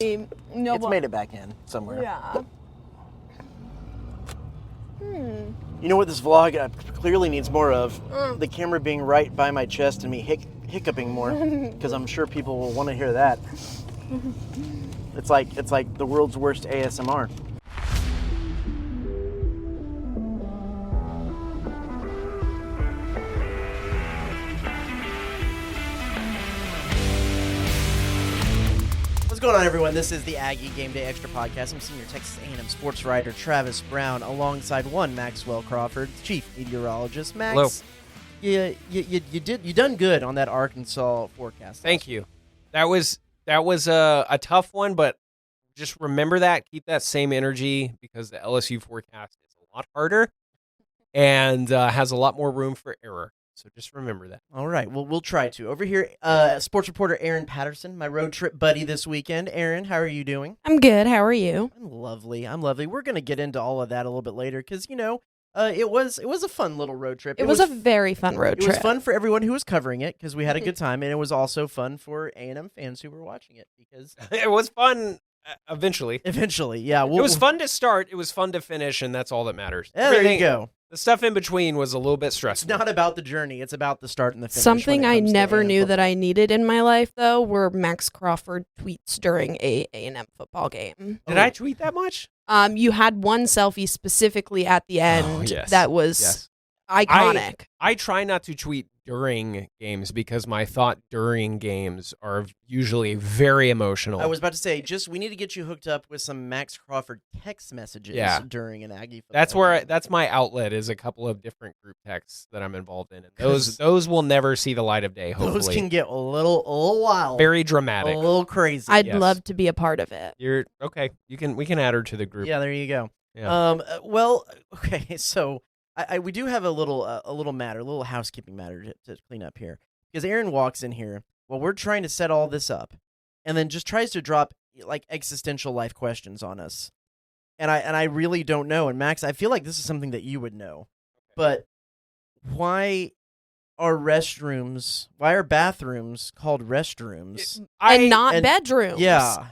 No, It's made it back in somewhere. Yeah. You know what this vlog clearly needs more of? The camera being right by my chest and me hiccuping more, because I'm sure people will want to hear that. It's like the world's worst ASMR. What's going on, everyone? This is the Aggie Game Day Extra Podcast. I'm senior Texas A&M sports writer Travis Brown, alongside one Maxwell Crawford, chief meteorologist. Max, hello. You done good on that Arkansas forecast. Thank you. That was a tough one, but just remember that. Keep that same energy because the LSU forecast is a lot harder and has a lot more room for error. So just remember that. All right. Well, we'll try to. Over here, sports reporter Erin Patterson, my road trip buddy this weekend. Erin, how are you doing? I'm good. How are you? I'm lovely. We're going to get into all of that a little bit later because, it was a fun little road trip. It was a very fun road trip. It was fun for everyone who was covering it because we had a good time, and it was also fun for A&M fans who were watching it because It was fun eventually. Yeah. It was fun to start. It was fun to finish, and that's all that matters. There you go. The stuff in between was a little bit stressful. It's not about the journey. It's about the start and the finish. Something I never knew that I needed in my life, though, were Max Crawford tweets during a A&M football game. Did I tweet that much? You had one selfie specifically at the end that was iconic. I try not to tweet during games because my thought during games are usually very emotional. I was about to say, we need to get you hooked up with some Max Crawford text messages during an Aggie football game. That's my outlet, is a couple of different group texts that I'm involved in. And those will never see the light of day, hopefully. Those can get a little wild. Very dramatic. A little crazy. I'd love to be a part of it. You're okay. We can add her to the group. Yeah, there you go. Yeah. Okay, so we do have a little housekeeping matter to clean up here, because Erin walks in here while we're trying to set all this up, and then just tries to drop like existential life questions on us, and I really don't know. And Max, I feel like this is something that you would know, but why are bathrooms called restrooms and not bedrooms? Yeah,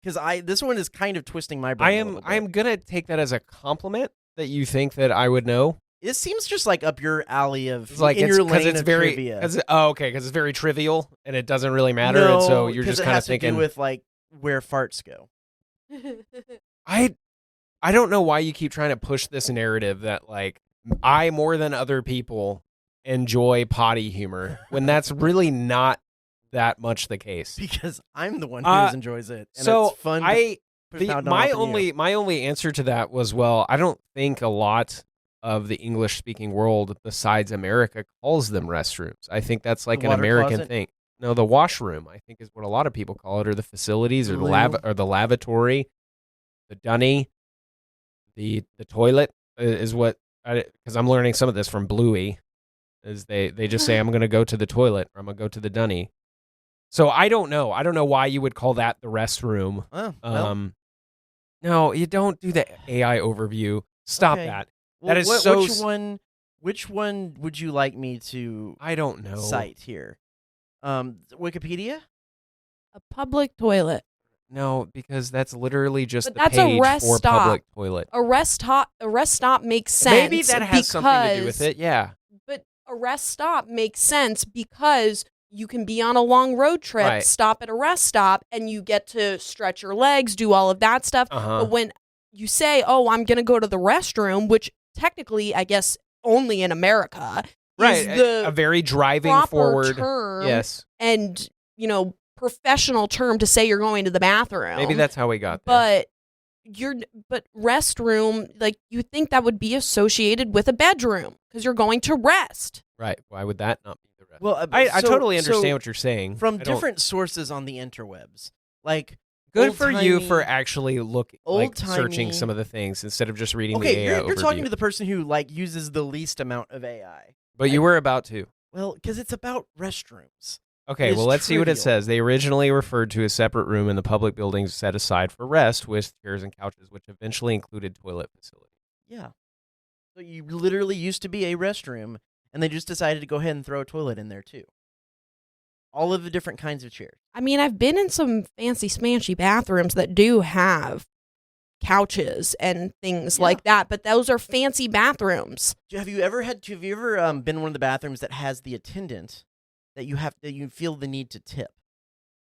because this one is kind of twisting my brain. I am gonna take that as a compliment that you think that I would know. It seems just like up your alley of your lane of trivia. Because it's very trivial and it doesn't really matter, No, and so you're just kind of thinking to do with like where farts go. I don't know why you keep trying to push this narrative that like I more than other people enjoy potty humor when that's really not that much the case. Because I'm the one who enjoys it, and so it's fun. My only answer to that was, well, I don't think a lot of the English-speaking world besides America calls them restrooms. I think that's like an American closet? thing. No, the washroom, I think, is what a lot of people call it, or the facilities, or the lavatory, the dunny, the toilet is what. Because I'm learning some of this from Bluey, is they just say I'm going to go to the toilet or I'm going to go to the dunny. So I don't know. I don't know why you would call that the restroom. Oh, well. No, you don't do the AI overview. Stop that. Well, that is so. Which one would you like me to? I don't know. Cite here. Wikipedia. A public toilet. No, because that's literally just But the that's page a rest for stop. public toilet. A rest stop makes sense. Maybe that has something to do with it. Yeah. But a rest stop makes sense because you can be on a long road trip, stop at a rest stop, and you get to stretch your legs, do all of that stuff. But when you say, "Oh, I'm going to go to the restroom," which technically, I guess, only in America, is a very driving proper forward term, yes, and professional term to say you're going to the bathroom. Maybe that's how we got there. But restroom, like, you think that would be associated with a bedroom because you're going to rest. Right. Why would that not be the rest? Well, I totally understand what you're saying. From different sources on the interwebs, like good for you for actually searching some of the things instead of just reading the AI you're overview. talking to the person who uses the least amount of AI. But you were about to. Well, because it's about restrooms. Okay, well, let's see what it says. They originally referred to a separate room in the public buildings set aside for rest with chairs and couches, which eventually included toilet facilities. Yeah. So you literally used to be a restroom, and they just decided to go ahead and throw a toilet in there, too. all of the different kinds of chairs. I mean, I've been in some fancy smanchy bathrooms that do have couches and things like that, but those are fancy bathrooms. Have you ever been in one of the bathrooms that has the attendant that you feel the need to tip?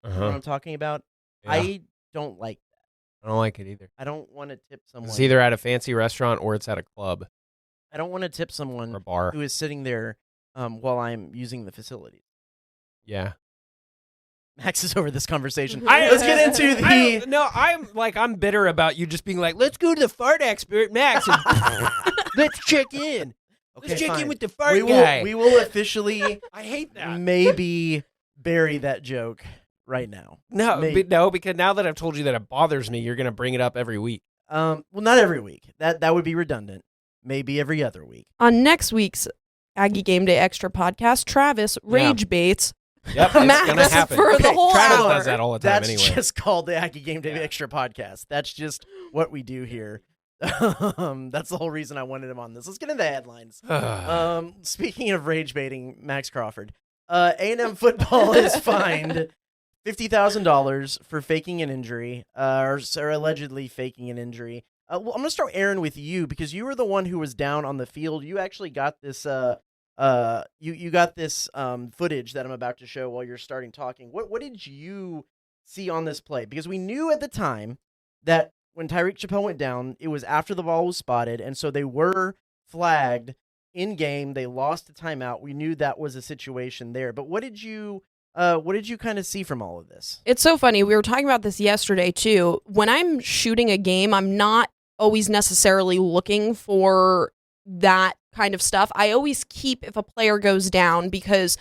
You know what I'm talking about? Yeah. I don't like that. I don't like it either. I don't want to tip someone. It's either at a fancy restaurant or it's at a club. I don't want to tip someone or a bar who is sitting there while I'm using the facilities. Yeah. Max is over this conversation. Let's get into the. I'm bitter about you just being like, let's go to the fart expert, Max. And let's check in. Okay, let's check fine. in with the fart guy. We will officially. I hate that. Maybe bury that joke right now. No, because now that I've told you that it bothers me, you're going to bring it up every week. Well, not every week. That would be redundant. Maybe every other week. On next week's Aggie Game Day Extra podcast, Travis rage baits. Yep, it's going to happen. For the whole Travis hour. does that all the time That's anyway. just called the Aggie Game Day Extra podcast. That's just what we do here. That's the whole reason I wanted him on this. Let's get into the headlines. Speaking of rage baiting, Max Crawford, A&M football is fined $50,000 for faking an injury, or allegedly faking an injury. Well, I'm going to start, Erin, with you because you were the one who was down on the field. You actually got this. You got this footage that I'm about to show while you're starting talking. What did you see on this play? Because we knew at the time that when Tyreek Chappelle went down, it was after the ball was spotted, and so they were flagged in game. They lost a timeout. We knew that was a situation there. But what did you kind of see from all of this? It's so funny. We were talking about this yesterday too. When I'm shooting a game, I'm not always necessarily looking for that kind of stuff. I always keep if a player goes down I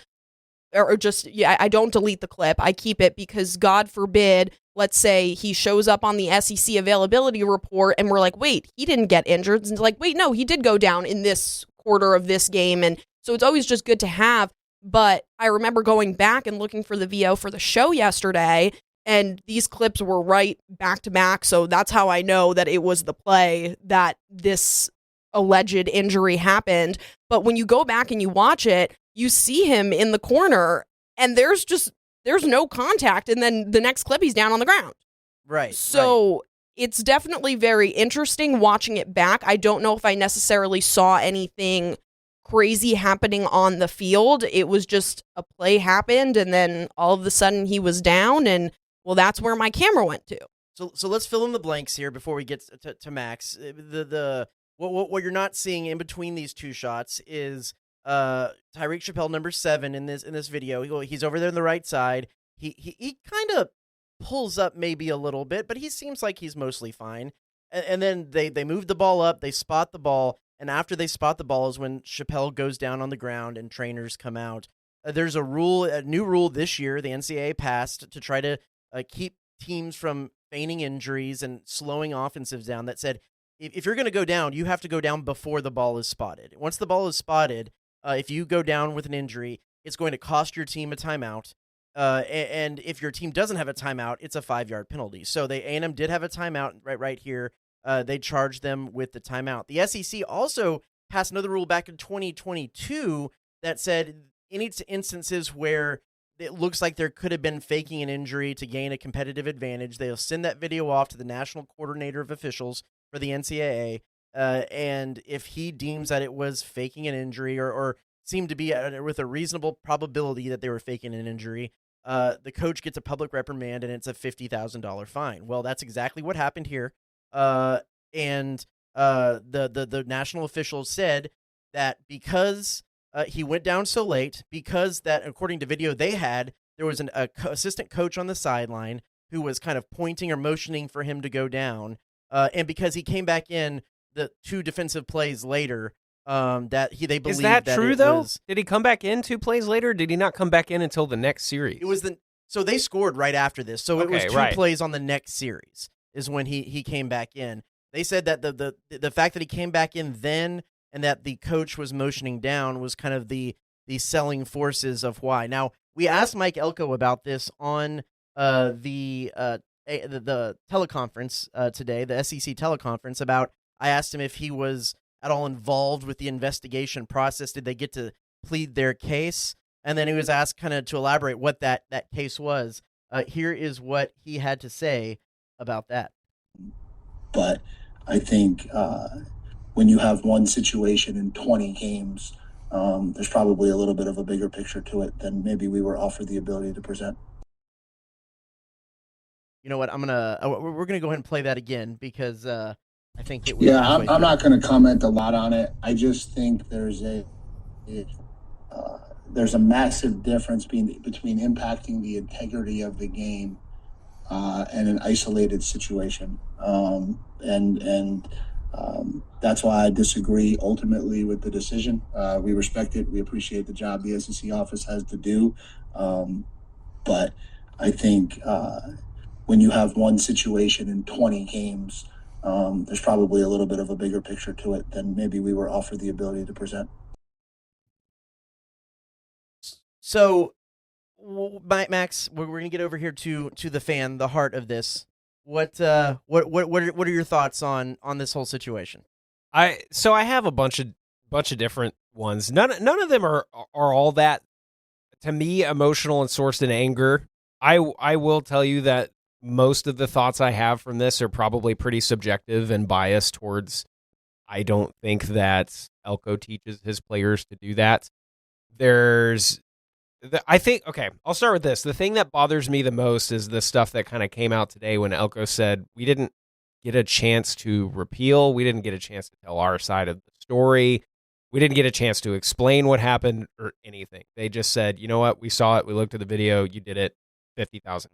don't delete the clip. I keep it because God forbid, let's say he shows up on the SEC availability report and we're like, wait, he didn't get injured. And it's like, wait, no, he did go down in this quarter of this game. And so it's always just good to have. But I remember going back and looking for the VO for the show yesterday, and these clips were right back to back. So that's how I know that it was the play that this alleged injury happened. But when you go back and you watch it, you see him in the corner and there's no contact. And then the next clip, he's down on the ground. Right. So it's definitely very interesting watching it back. I don't know if I necessarily saw anything crazy happening on the field. It was just a play happened and then all of a sudden he was down, and well, that's where my camera went to. So let's fill in the blanks here before we get to Max. What you're not seeing in between these two shots is Tyreek Chappelle, number 7 in this video. He's over there on the right side. He kind of pulls up maybe a little bit, but he seems like he's mostly fine. And then they move the ball up, they spot the ball, and after they spot the ball is when Chappelle goes down on the ground and trainers come out. There's a new rule this year the NCAA passed to try to keep teams from feigning injuries and slowing offensives down that said, if you're going to go down, you have to go down before the ball is spotted. Once the ball is spotted, if you go down with an injury, it's going to cost your team a timeout. And if your team doesn't have a timeout, it's a 5-yard penalty. So A&M did have a timeout right here. They charged them with the timeout. The SEC also passed another rule back in 2022 that said any instances where it looks like there could have been faking an injury to gain a competitive advantage, they'll send that video off to the national coordinator of officials for the NCAA, and if he deems that it was faking an injury or seemed to be with a reasonable probability that they were faking an injury, the coach gets a public reprimand and it's a $50,000 fine. Well, that's exactly what happened here, and the national officials said that because he went down so late, because that according to video they had, there was an assistant coach on the sideline who was kind of pointing or motioning for him to go down. And because he came back in the 2 defensive plays later, they believe is that true though? Was, did he come back in 2 plays later? Or did he not come back in until the next series? It was so they scored right after this. So it was 2 plays on the next series is when he came back in. They said that the fact that he came back in then and that the coach was motioning down was kind of the selling forces of why. Now we asked Mike Elko about this on the teleconference today, the SEC teleconference. I asked him if he was at all involved with the investigation process. Did they get to plead their case? And then he was asked kind of to elaborate what that case was. Here is what he had to say about that. But I think when you have one situation in 20 games, there's probably a little bit of a bigger picture to it than maybe we were offered the ability to present. You know what? We're gonna go ahead and play that again because I think it was. Yeah, I'm not going to comment a lot on it. I just think there's a massive difference between impacting the integrity of the game and an isolated situation, and that's why I disagree ultimately with the decision. We respect it. We appreciate the job the SEC office has to do, but I think when you have one situation in 20 games, there's probably a little bit of a bigger picture to it than maybe we were offered the ability to present. So, Max, we're going to get over here to the fan, the heart of this. What are your thoughts on this whole situation? I have a bunch of different ones. None of them are all that, to me, emotional and sourced in anger. I will tell you that most of the thoughts I have from this are probably pretty subjective and biased towards, I don't think that Elko teaches his players to do that. I'll start with this. The thing that bothers me the most is the stuff that kind of came out today when Elko said we didn't get a chance to repeal. We didn't get a chance to tell our side of the story. We didn't get a chance to explain what happened or anything. They just said, you know what? We saw it. We looked at the video. You did it. $50,000.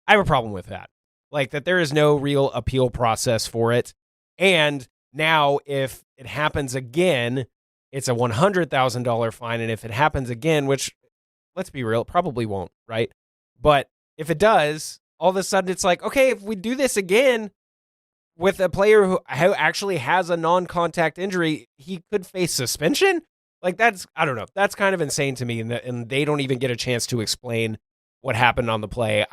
I have a problem with that. Like that there is no real appeal process for it. And now if it happens again, it's a $100,000 fine. And if it happens again, which, let's be real, it probably won't, right? But if it does, all of a sudden it's like, okay, if we do this again with a player who actually has a non-contact injury, he could face suspension? Like that's, I don't know. That's kind of insane to me. And they don't even get a chance to explain what happened on the play.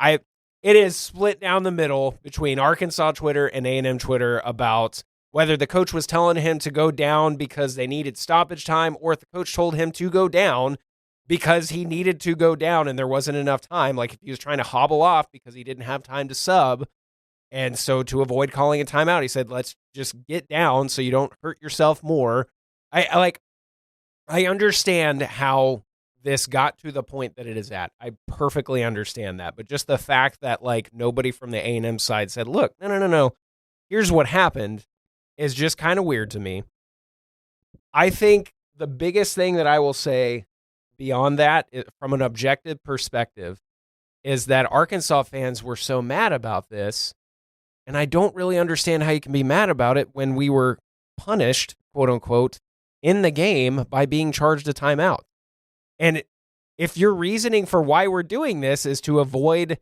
It is split down the middle between Arkansas Twitter and A&M Twitter about whether the coach was telling him to go down because they needed stoppage time or if the coach told him to go down because he needed to go down and there wasn't enough time. Like if he was trying to hobble off because he didn't have time to sub. And so to avoid calling a timeout, he said, let's just get down so you don't hurt yourself more. I understand how this got to the point that it is at. I perfectly understand that. But just the fact that like nobody from the A&M side said, look, no, here's what happened is just kind of weird to me. I think the biggest thing that I will say beyond that, from an objective perspective, is that Arkansas fans were so mad about this. And I don't really understand how you can be mad about it when we were punished, quote unquote, in the game by being charged a timeout. And if your reasoning for why we're doing this is to avoid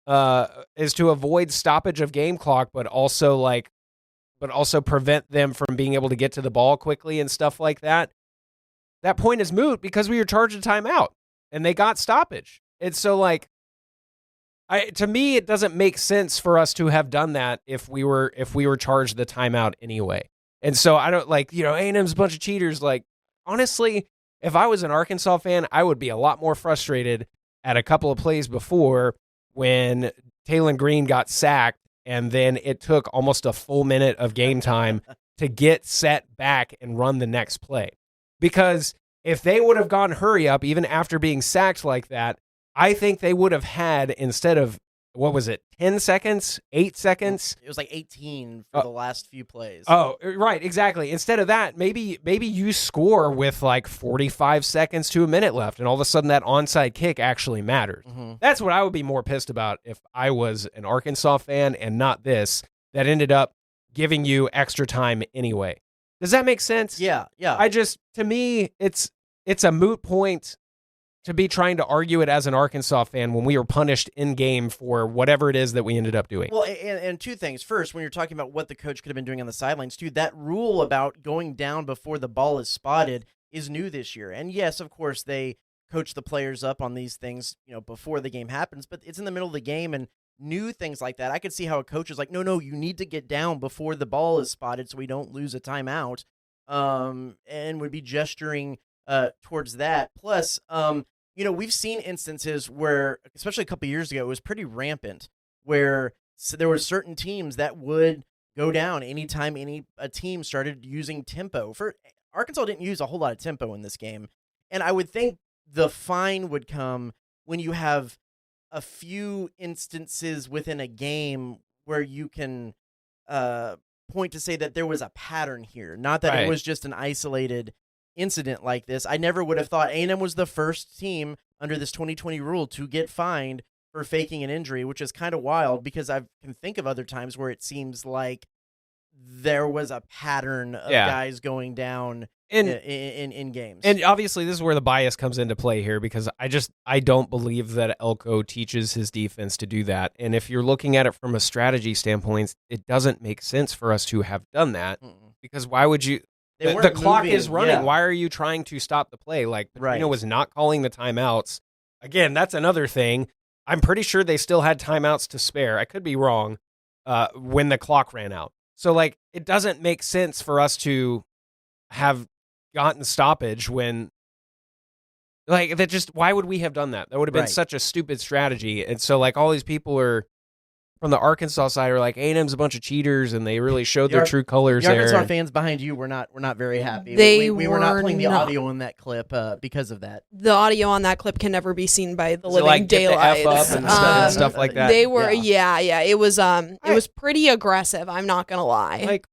stoppage of game clock, but also prevent them from being able to get to the ball quickly and stuff like that, that point is moot because we were charged a timeout and they got stoppage. And so like, to me, it doesn't make sense for us to have done that if we were charged the timeout anyway. And so I don't A&M's a bunch of cheaters. Like, honestly, if I was an Arkansas fan, I would be a lot more frustrated at a couple of plays before when Taylon Green got sacked and then it took almost a full minute of game time to get set back and run the next play. Because if they would have gone hurry up, even after being sacked like that, I think they would have had, instead of, 10 seconds, 8 seconds? It was like 18 for the last few plays. Oh, right, exactly. Instead of that, maybe you score with like 45 seconds to a minute left, and all of a sudden that onside kick actually matters. Mm-hmm. That's what I would be more pissed about if I was an Arkansas fan and not this, that ended up giving you extra time anyway. Does that make sense? Yeah. To me, it's a moot point to be trying to argue it as an Arkansas fan when we were punished in game for whatever it is that we ended up doing. Well, and two things. First, when you're talking about what the coach could have been doing on the sidelines, too, that rule about going down before the ball is spotted is new this year. And yes, of course, they coach the players up on these things, before the game happens, but it's in the middle of the game and new things like that. I could see how a coach is like, no, you need to get down before the ball is spotted so we don't lose a timeout, and would be gesturing towards that. Plus, we've seen instances where, especially a couple years ago, it was pretty rampant, where there were certain teams that would go down anytime a team started using tempo. Arkansas didn't use a whole lot of tempo in this game, and I would think the fine would come when you have a few instances within a game where you can point to say that there was a pattern here, not that it was just an isolated incident like this. I never would have thought A&M was the first team under this 2020 rule to get fined for faking an injury, which is kind of wild because I can think of other times where it seems like there was a pattern of guys going down in games. And obviously this is where the bias comes into play here, because I don't believe that Elko teaches his defense to do that. And if you're looking at it from a strategy standpoint, it doesn't make sense for us to have done that, because why would you? The clock is running. Yeah. Why are you trying to stop the play? Like, Pitino was not calling the timeouts. Again, that's another thing. I'm pretty sure they still had timeouts to spare. I could be wrong when the clock ran out. So, like, it doesn't make sense for us to have gotten stoppage when, like, that just, why would we have done that? That would have been such a stupid strategy. And so, like, all these people are, from the Arkansas side, are like, A&M's a bunch of cheaters, and they really showed their true colors there. The Arkansas fans behind you were not very happy. We were not playing the audio in that clip because of that. The audio on that clip can never be seen by the living daylights. Get the F up and stuff like that. They were, it was pretty aggressive. I'm not gonna lie. Like,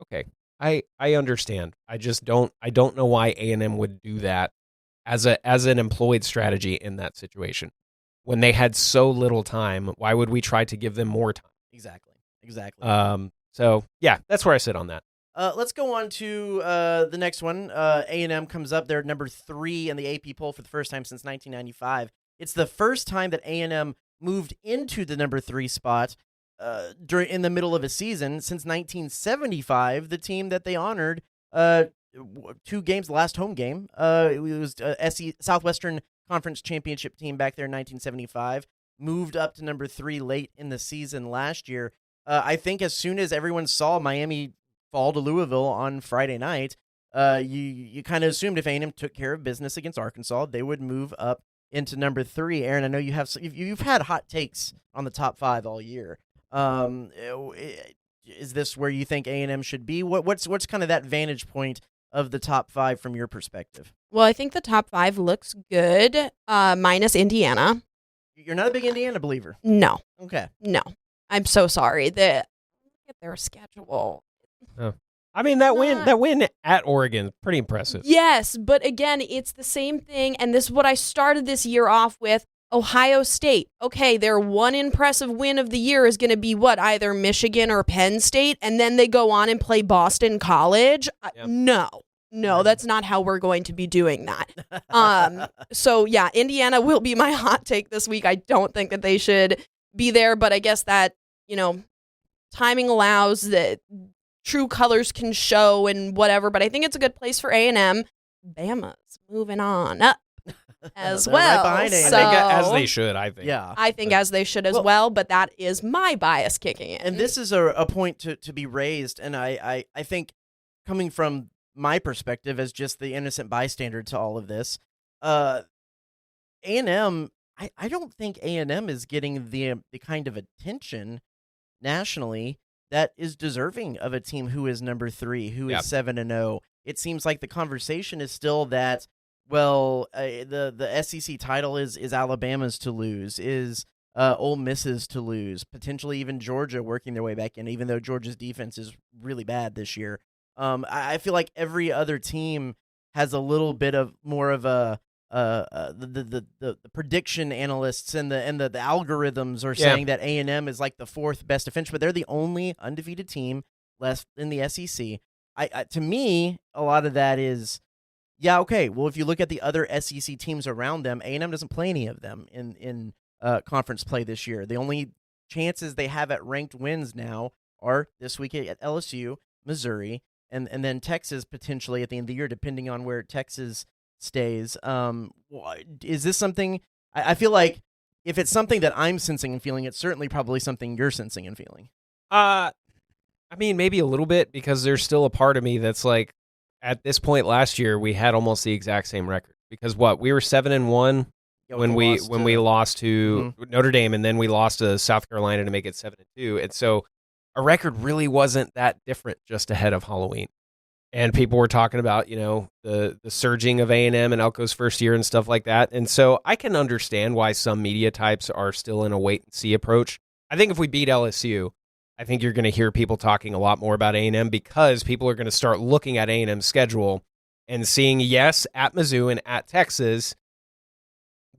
okay, I understand. I don't know why A&M would do that as an employed strategy in that situation. When they had so little time, why would we try to give them more time? Exactly. So, yeah, that's where I sit on that. Let's go on to the next one. A&M comes up. They're number 3 in the AP poll for the first time since 1995. It's the first time that A&M moved into the number 3 spot in the middle of a season since 1975, the team that they honored 2 games, the last home game. It was Southwestern Conference Championship team back there in 1975, moved up to number 3 late in the season last year. I think as soon as everyone saw Miami fall to Louisville on Friday night, you kind of assumed if A&M took care of business against Arkansas, they would move up into number 3. Aaron, I know you've had hot takes on the top 5 all year. Is this where you think A&M should be? What's kind of that vantage point of the top 5 from your perspective? Well, I think the top 5 looks good, minus Indiana. You're not a big Indiana believer? No. Okay. No. I'm so sorry. Look at their schedule. Oh. I mean, that win at Oregon, pretty impressive. Yes, but again, it's the same thing, and this is what I started this year off with. Ohio State. Okay, their one impressive win of the year is going to be either Michigan or Penn State, and then they go on and play Boston College? Yep. No, that's not how we're going to be doing that. So, yeah, Indiana will be my hot take this week. I don't think that they should be there, but I guess that, timing allows that true colors can show and whatever, but I think it's a good place for A&M. Bama's moving on up as well. Right so, as they should, I think. Yeah. I think as they should as well, but that is my bias kicking in. And this is a point to be raised, and I think coming from my perspective as just the innocent bystander to all of this, A&M, I don't think A&M is getting the kind of attention nationally that is deserving of a team who is number 3, who is 7-0. It seems like the conversation is still that, the SEC title is Alabama's to lose, is Ole Miss's to lose, potentially even Georgia working their way back in, even though Georgia's defense is really bad this year. I feel like every other team has a little bit of more of a the prediction analysts and the algorithms are saying that A&M is like the 4th best defense, but they're the only undefeated team left in the SEC. To me, a lot of that is, okay. Well, if you look at the other SEC teams around them, A&M doesn't play any of them in conference play this year. The only chances they have at ranked wins now are this week at LSU, Missouri, and then Texas potentially at the end of the year, depending on where Texas stays. Is this something? I feel like if it's something that I'm sensing and feeling, it's certainly probably something you're sensing and feeling. I mean, maybe a little bit, because there's still a part of me that's like, at this point last year, we had almost the exact same record. because we were 7-1 when we lost to Notre Dame, and then we lost to South Carolina to make it 7-2, and so our record really wasn't that different just ahead of Halloween. And people were talking about, the surging of A&M and Elko's first year and stuff like that. And so I can understand why some media types are still in a wait-and-see approach. I think if we beat LSU, I think you're going to hear people talking a lot more about A&M because people are going to start looking at A&M's schedule and seeing, yes, at Mizzou and at Texas.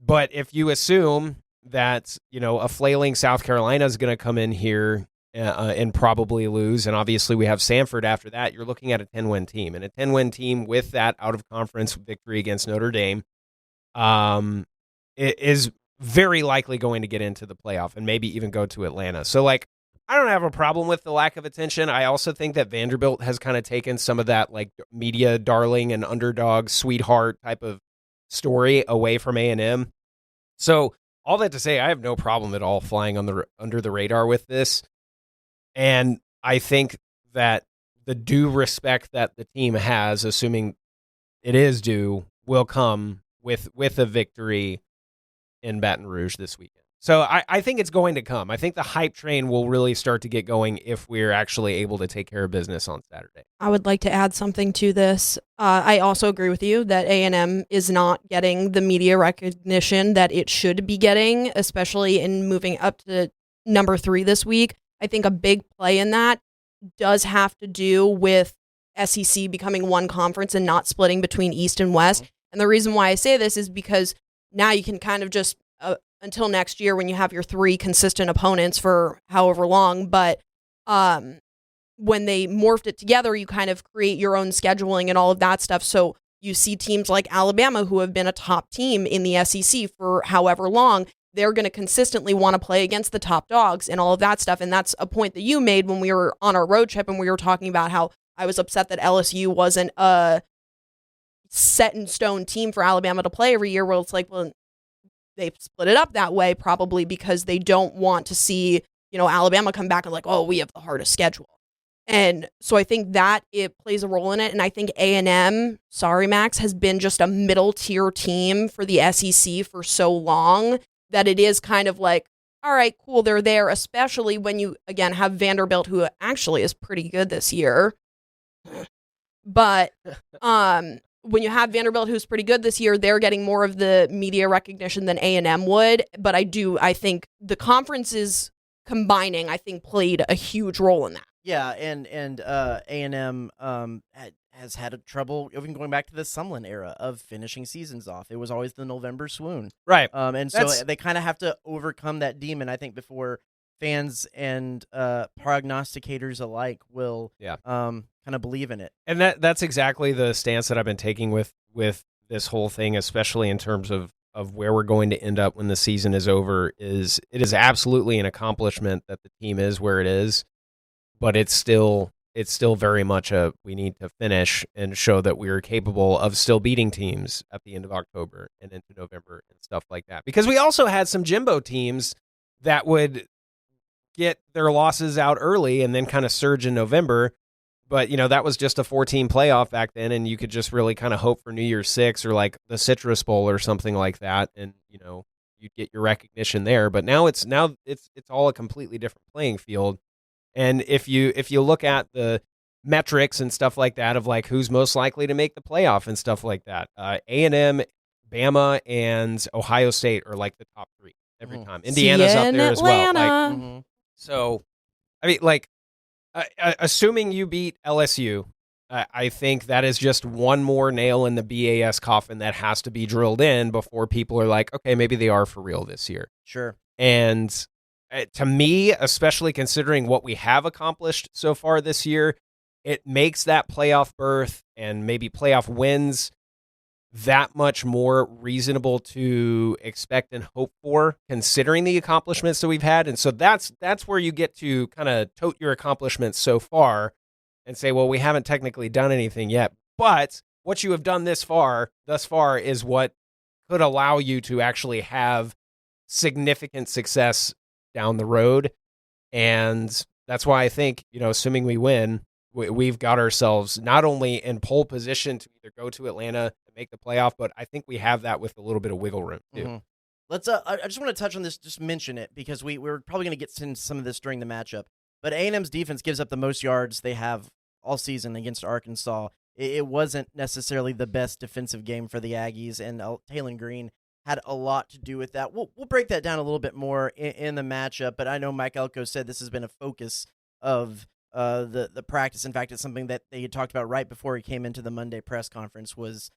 But if you assume that, a flailing South Carolina is going to come in here and probably lose, and obviously we have Samford after that, you're looking at a 10-win team. And a 10-win team with that out-of-conference victory against Notre Dame is very likely going to get into the playoff and maybe even go to Atlanta. So, I don't have a problem with the lack of attention. I also think that Vanderbilt has kind of taken some of that, media darling and underdog sweetheart type of story away from A&M. So, all that to say, I have no problem at all flying under the radar with this. And I think that the due respect that the team has, assuming it is due, will come with a victory in Baton Rouge this weekend. So I think it's going to come. I think the hype train will really start to get going if we're actually able to take care of business on Saturday. I would like to add something to this. I also agree with you that A&M is not getting the media recognition that it should be getting, especially in moving up to number 3 this week. I think a big play in that does have to do with SEC becoming one conference and not splitting between East and West. And the reason why I say this is because now you can kind of just, until next year when you have your 3 consistent opponents for however long, but when they morphed it together, you kind of create your own scheduling and all of that stuff. So you see teams like Alabama, who have been a top team in the SEC for however long, they're going to consistently want to play against the top dogs and all of that stuff. And that's a point that you made when we were on our road trip and we were talking about how I was upset that LSU wasn't a set in stone team for Alabama to play every year. Well, it's well, they split it up that way probably because they don't want to see, Alabama come back and oh, we have the hardest schedule. And so I think that it plays a role in it. And I think A&M, sorry, Max, has been just a middle tier team for the SEC for so long that it is kind of all right, cool, they're there, especially when you, again, have Vanderbilt, who actually is pretty good this year. But when you have Vanderbilt, who's pretty good this year, they're getting more of the media recognition than A&M would. But I think the conferences combining, played a huge role in that. Yeah, and A&M has had trouble even going back to the Sumlin era of finishing seasons off. It was always the November swoon. Right. And so they kind of have to overcome that demon, I think, before fans and prognosticators alike will kind of believe in it. And that's exactly the stance that I've been taking with this whole thing, especially in terms of where we're going to end up when the season is over. It is absolutely an accomplishment that the team is where it is, but it's still very much we need to finish and show that we are capable of still beating teams at the end of October and into November and stuff like that. Because we also had some Jimbo teams that would get their losses out early and then kind of surge in November. But, that was just a 4-team playoff back then, and you could just really kind of hope for New Year's 6 or the Citrus Bowl or something like that, and, you'd get your recognition there. But now it's all a completely different playing field. And if you look at the metrics and stuff like that of who's most likely to make the playoff and stuff like that, A&M, Bama, and Ohio State are the top 3 every time. Indiana's up there as well. So, assuming you beat LSU, I think that is just one more nail in the BAS coffin that has to be drilled in before people are okay, maybe they are for real this year. Sure. And to me, especially considering what we have accomplished so far this year, it makes that playoff berth and maybe playoff wins that much more reasonable to expect and hope for, considering the accomplishments that we've had. And so that's where you get to kind of tote your accomplishments so far and say, well, we haven't technically done anything yet, but what you have done thus far is what could allow you to actually have significant success down the road. And that's why I think, assuming we win, we've got ourselves not only in pole position to either go to Atlanta make the playoff, but I think we have that with a little bit of wiggle room too. Mm-hmm. Let's. I just want to touch on this, just mention it, because we're probably going to get into some of this during the matchup. But A&M's defense gives up the most yards they have all season against Arkansas. It wasn't necessarily the best defensive game for the Aggies, and Taylon Green had a lot to do with that. We'll break that down a little bit more in the matchup, but I know Mike Elko said this has been a focus of the practice. In fact, it's something that they had talked about right before he came into the Monday press conference, was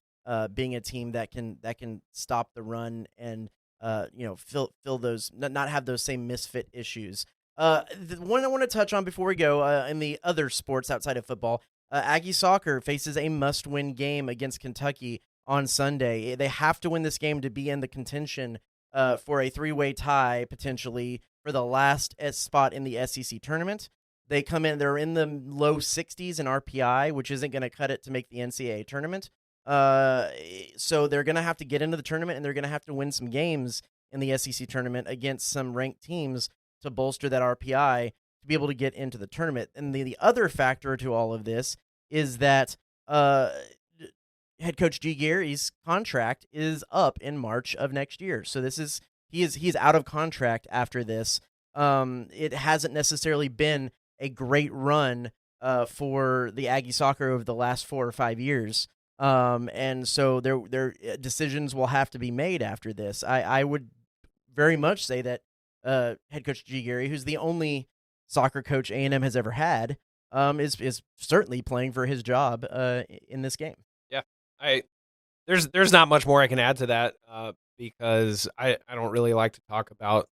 being a team that can stop the run and fill those, not have those same misfit issues. The one I want to touch on before we go, in the other sports outside of football, Aggie soccer faces a must-win game against Kentucky on Sunday. They have to win this game to be in the contention for a three-way tie, potentially, for the last spot in the SEC tournament. They're in the low 60s in RPI, which isn't going to cut it to make the NCAA tournament. So they're going to have to get into the tournament, and they're going to have to win some games in the SEC tournament against some ranked teams to bolster that RPI to be able to get into the tournament. And the other factor to all of this is that head coach G. Gary's contract is up in March of next year. So he's out of contract after this. It hasn't necessarily been a great run for the Aggie soccer over the last 4 or 5 years. And so their decisions will have to be made after this. I would very much say that head coach G. Gary, who's the only soccer coach A&M has ever had, is certainly playing for his job in this game. Yeah, there's not much more I can add to that because I don't really like to talk about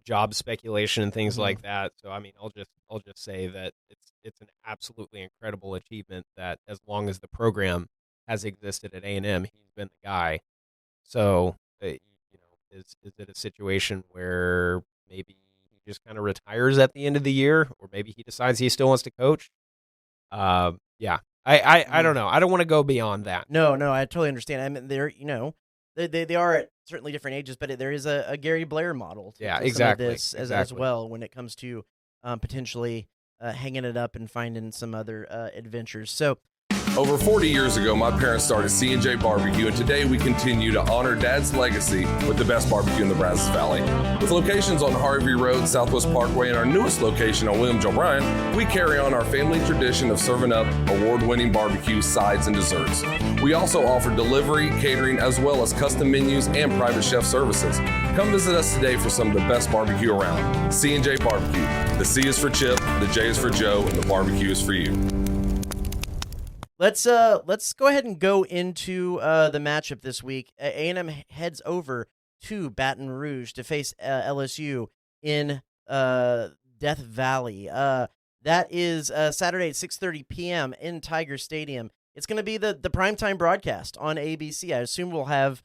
job speculation and things like that. So I mean, I'll just say that it's an absolutely incredible achievement that as long as the program has existed at A&M, he's been the guy. So is it a situation where maybe he just kind of retires at the end of the year, or maybe he decides he still wants to coach? Yeah, I don't know. I don't want to go beyond that. No, I totally understand. I mean, they are at certainly different ages, but there is a Gary Blair model. Exactly. This as well when it comes to potentially hanging it up and finding some other adventures. So. Over 40 years ago, my parents started C&J Barbecue, and today we continue to honor Dad's legacy with the best barbecue in the Brazos Valley. With locations on Harvey Road, Southwest Parkway, and our newest location on William J. Bryan, we carry on our family tradition of serving up award-winning barbecue, sides, and desserts. We also offer delivery, catering, as well as custom menus and private chef services. Come visit us today for some of the best barbecue around. C&J Barbecue. The C is for Chip, the J is for Joe, and the barbecue is for you. Let's go ahead and go into the matchup this week. A&M heads over to Baton Rouge to face LSU in Death Valley. That is Saturday at 6:30 p.m. in Tiger Stadium. It's going to be the primetime broadcast on ABC. I assume we'll have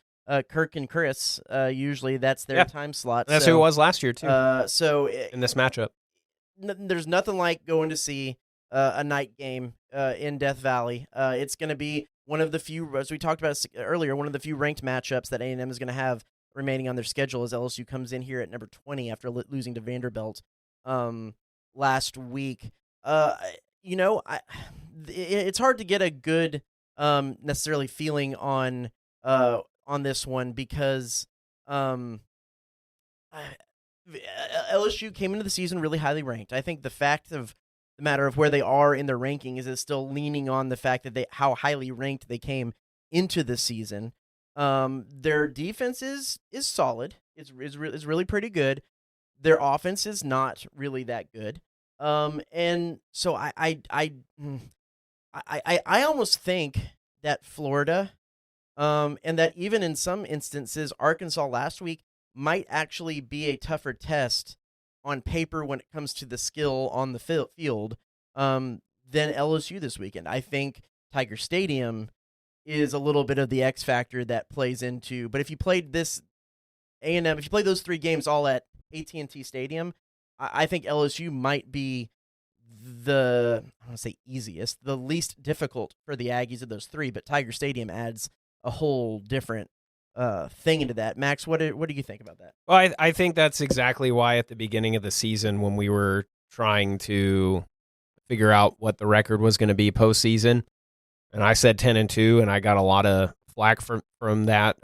Kirk and Chris. Usually that's their time slot. That's who it was last year, too. In this matchup. There's nothing like going to see a night game in Death Valley. It's going to be one of the few, as we talked about earlier, one of the few ranked matchups that A&M is going to have remaining on their schedule as LSU comes in here at number 20 after losing to Vanderbilt last week. It's hard to get a good necessarily feeling on this one because LSU came into the season really highly ranked. I think the matter of where they are in their ranking is still leaning on the fact that how highly ranked they came into the season. Their defense is solid. It's really pretty good. Their offense is not really that good. And so I almost think that Florida, and that even in some instances Arkansas last week might actually be a tougher test on paper when it comes to the skill on the field than LSU this weekend. I think Tiger Stadium is a little bit of the X factor that plays into. But if you played this A&M, if you played those 3 games all at AT&T Stadium, I think LSU might be I want to say easiest, the least difficult for the Aggies of those 3. But Tiger Stadium adds a whole different thing into that. Max, what do you think about that? Well, I think that's exactly why at the beginning of the season when we were trying to figure out what the record was going to be postseason, and I said 10-2, and I got a lot of flack from that,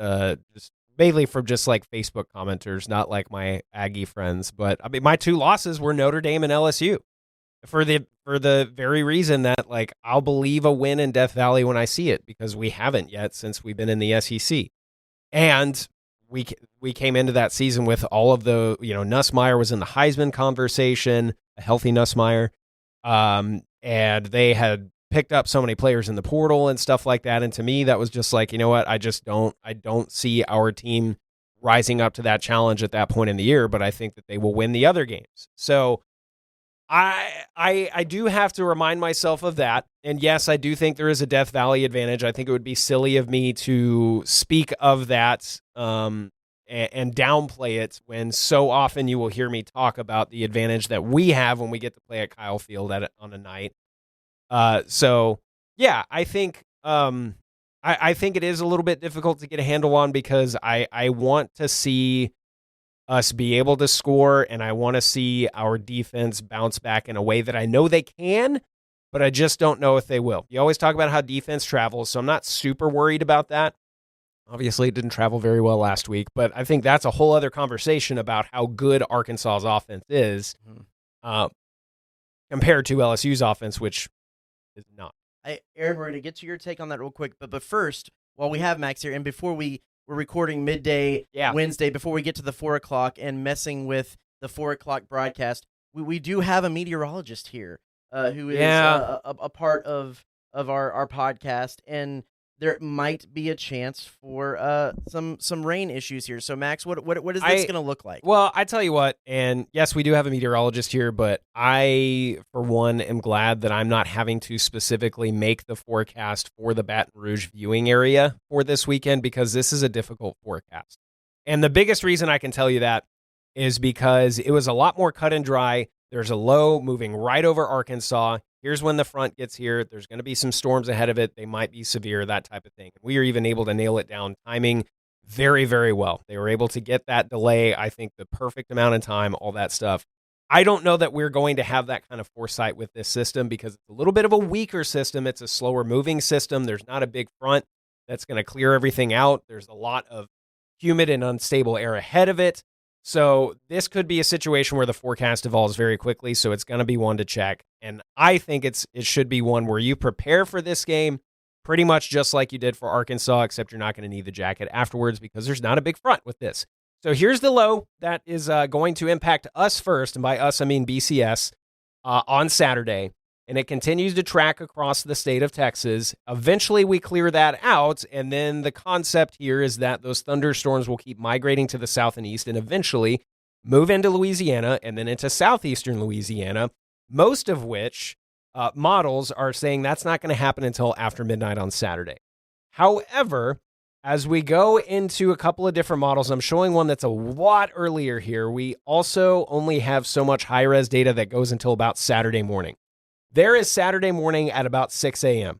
just mainly from just like Facebook commenters, not like my Aggie friends. But I mean, my 2 losses were Notre Dame and LSU for the very reason that like I'll believe a win in Death Valley when I see it, because we haven't yet since we've been in the SEC. And we came into that season with all of the, Nussmeier was in the Heisman conversation, a healthy Nussmeier, and they had picked up so many players in the portal and stuff like that. And to me, that was just like, you know what? I don't see our team rising up to that challenge at that point in the year, but I think that they will win the other games. So I do have to remind myself of that. And yes, I do think there is a Death Valley advantage. I think it would be silly of me to speak of that and downplay it when so often you will hear me talk about the advantage that we have when we get to play at Kyle Field on a night. So yeah, I think I think it is a little bit difficult to get a handle on, because I want to see us be able to score, and I want to see our defense bounce back in a way that I know they can, but I just don't know if they will. You always talk about how defense travels, so I'm not super worried about that. Obviously, it didn't travel very well last week, but I think that's a whole other conversation about how good Arkansas's offense is compared to LSU's offense, which is not. Erin, we're going to get to your take on that real quick, but first, while we have Max here, and before we're recording midday Wednesday, before we get to the 4 o'clock and messing with the 4 o'clock broadcast, we do have a meteorologist here who is a part of our podcast, and there might be a chance for some rain issues here. So, Max, what is this going to look like? Well, I tell you what, and yes, we do have a meteorologist here, but I, for one, am glad that I'm not having to specifically make the forecast for the Baton Rouge viewing area for this weekend, because this is a difficult forecast. And the biggest reason I can tell you that is because it was a lot more cut and dry. There's a low moving right over Arkansas. Here's when the front gets here. There's going to be some storms ahead of it. They might be severe, that type of thing. We are even able to nail it down, timing very, very well. They were able to get that delay, I think, the perfect amount of time, all that stuff. I don't know that we're going to have that kind of foresight with this system, because it's a little bit of a weaker system. It's a slower moving system. There's not a big front that's going to clear everything out. There's a lot of humid and unstable air ahead of it. So this could be a situation where the forecast evolves very quickly, so it's going to be one to check. And I think it should be one where you prepare for this game pretty much just like you did for Arkansas, except you're not going to need the jacket afterwards, because there's not a big front with this. So here's the low that is going to impact us first, and by us I mean BCS, on Saturday. And it continues to track across the state of Texas. Eventually, we clear that out, and then the concept here is that those thunderstorms will keep migrating to the south and east and eventually move into Louisiana and then into southeastern Louisiana, most of which models are saying that's not going to happen until after midnight on Saturday. However, as we go into a couple of different models, I'm showing one that's a lot earlier here. We also only have so much high-res data that goes until about Saturday morning. There is Saturday morning at about 6 a.m.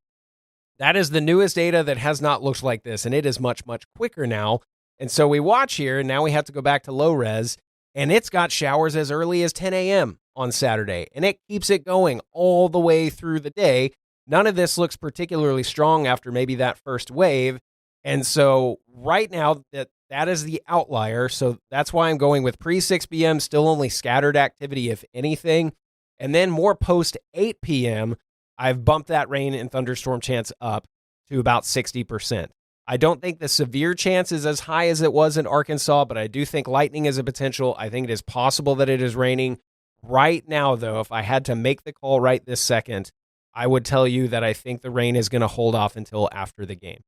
That is the newest data that has not looked like this, and it is much, much quicker now. And so we watch here, and now we have to go back to low res, and it's got showers as early as 10 a.m. on Saturday, and it keeps it going all the way through the day. None of this looks particularly strong after maybe that first wave, and so right now that is the outlier, so that's why I'm going with pre-6 p.m., still only scattered activity, if anything. And then more post 8 p.m., I've bumped that rain and thunderstorm chance up to about 60%. I don't think the severe chance is as high as it was in Arkansas, but I do think lightning is a potential. I think it is possible that it is raining. Right now, though, if I had to make the call right this second, I would tell you that I think the rain is going to hold off until after the game.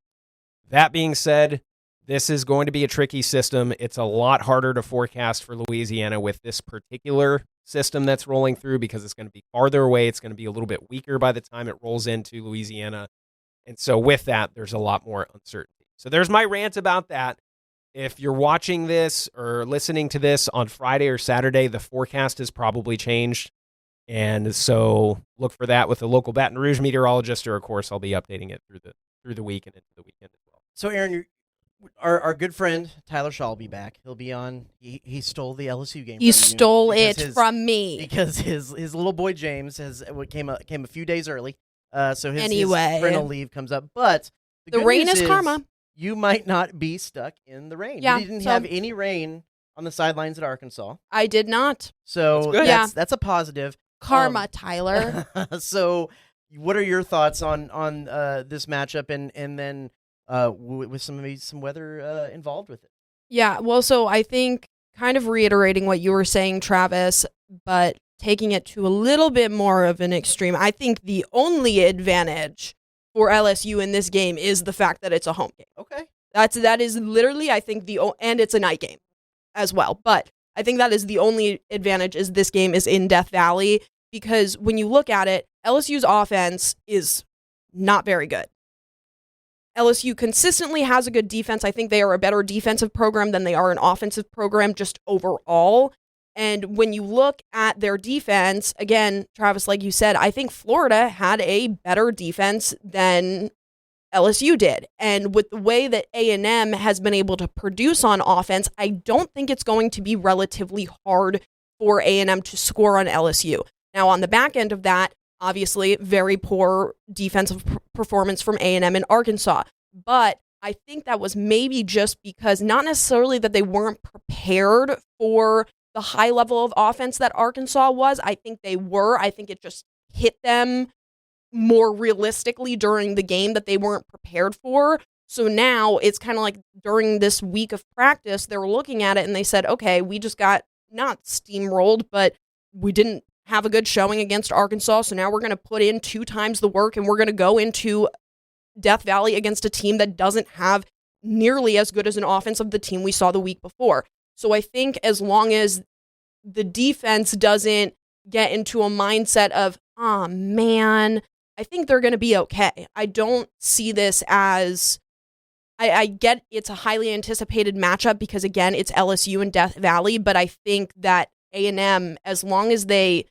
That being said, this is going to be a tricky system. It's a lot harder to forecast for Louisiana with this particular system that's rolling through, because it's going to be farther away. It's going to be a little bit weaker by the time it rolls into Louisiana. And so with that, there's a lot more uncertainty. So there's my rant about that. If you're watching this or listening to this on Friday or Saturday, the forecast has probably changed. And so look for that with the local Baton Rouge meteorologist, or of course I'll be updating it through the week and into the weekend as well. So Erin, our good friend Tyler Shaw will be back. He'll be on. He stole the LSU game. He stole it from me because his little boy James came a few days early. So his anyway, parental leave comes up. But the rain is karma. you might not be stuck in the rain. Yeah, You didn't have any rain on the sidelines at Arkansas. I did not. So that's a positive. Karma, Tyler. So what are your thoughts on this matchup and then with some weather involved with it? Yeah, well, so I think kind of reiterating what you were saying, Travis, but taking it to a little bit more of an extreme, I think the only advantage for LSU in this game is the fact that it's a home game. Okay. That is literally, I think, and it's a night game as well. But I think that is the only advantage is this game is in Death Valley, because when you look at it, LSU's offense is not very good. LSU consistently has a good defense. I think they are a better defensive program than they are an offensive program just overall. And when you look at their defense, again, Travis, like you said, I think Florida had a better defense than LSU did. And with the way that A&M has been able to produce on offense, I don't think it's going to be relatively hard for A&M to score on LSU. Now, on the back end of that, obviously, very poor defensive performance from A&M in Arkansas. But I think that was maybe just because, not necessarily that they weren't prepared for the high level of offense that Arkansas was. I think they were. I think it just hit them more realistically during the game that they weren't prepared for. So now it's kind of like during this week of practice, they were looking at it and they said, okay, we just got not steamrolled, but we didn't have a good showing against Arkansas. So now we're going to put in 2 times the work and we're going to go into Death Valley against a team that doesn't have nearly as good as an offense of the team we saw the week before. So I think as long as the defense doesn't get into a mindset of, oh man, I think they're going to be okay. I don't see this as, I get it's a highly anticipated matchup because, again, it's LSU and Death Valley, but I think that A&M, as long as they